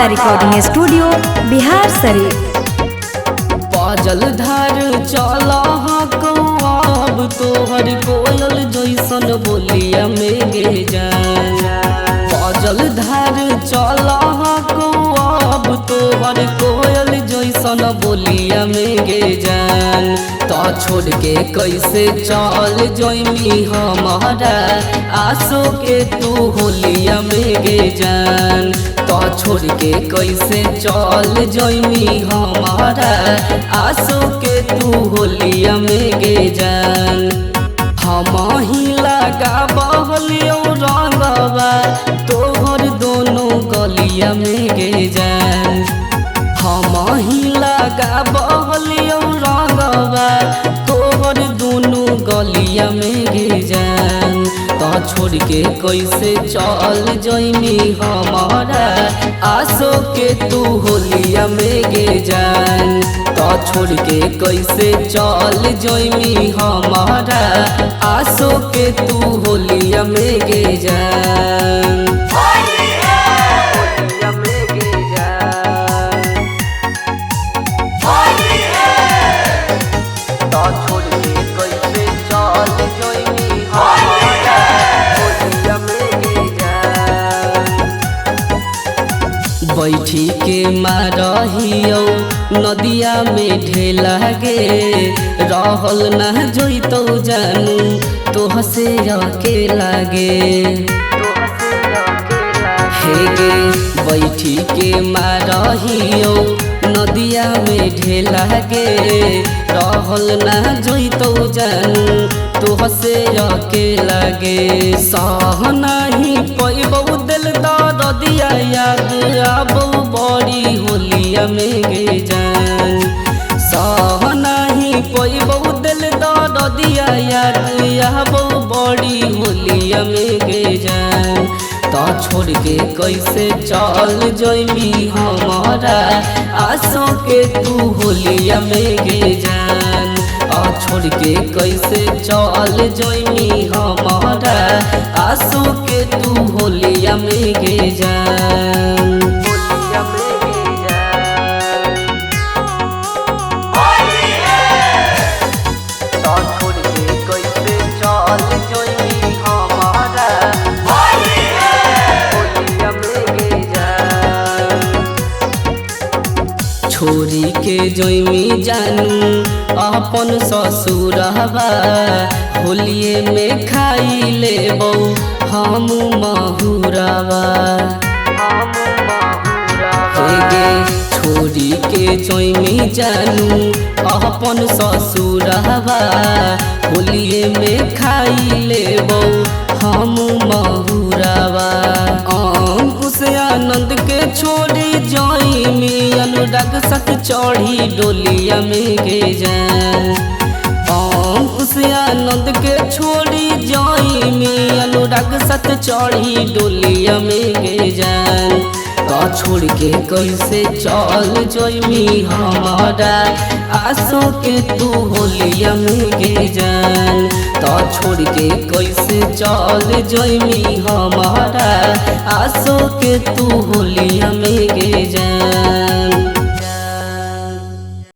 Mithila recording studio Bihar Sharif. पाजल धार चल अब तोहर कोयल जैसन बोलिया में गे जान। पाजल धार चल अब तोहर कोयल जैसन बोलिया में गे जान। तो छोड़ के कैसे चल जैमी हमारा आसो के तू होलिया में गे जान। तो छोड़ के कैसे चल जैमी हमारा आसो के तू होलिया में गे जान। हम ही लगा बहलियो रंगवा तोहर दोनों गलिया में गे जान। हम ही लगा बहलियो रंगवा तोहर दोनों गलिया में गे जान। तो छोड़ के कैसे चल जैमी हमारा आसो के तू होलिया में गे जान। तो छोड़ के कैसे चल जैमी हमारा आसो के तू होलिया में गे जान। बैठी के मारहियो नदिया में ढेला गे रहल न जोइतो जानू तोह से अकेला गे। हे गे बैठी के मारहियो नदिया में ढेला गे रहल न जोइतो जानू तोह से अकेला गे। सह नहीं पैबौ दिल दर्दिया याद आबो बड़ी होलिया में गे जान। सह नहीं पैबौ दिल दर्दिया याद आबो बड़ी होलिया में गे जान। तो छोड़ के कैसे चल जैमी हमारा आसो के तू होलिया में गे जान। छोड़ के कैसे चल जैमी हमारा आसो के तू होलिया में गे जान। छोरी के जैमी जानू अपन ससुरवा होलिए में खाई लेबौ हम महुरवा। गे छोरी के जैमी जानू अपन ससुरवा होलिए में खाई लेबौ हम महुरवा। अंकुश आनंद के छोड़ी जैमी अनुराग सत चढ़ी डोलिया में गे जान। अंकुश आनंद के छोड़ी जैमी अनुराग सत चढ़ी डोलिया में गे जान। तो छोड़ के कैसे चल जैमी हमारा आसो के तू होलिया में गे जान। तो छोड़ के कैसे चल जैमी हमारा आसो के तू होलिया में गे जान।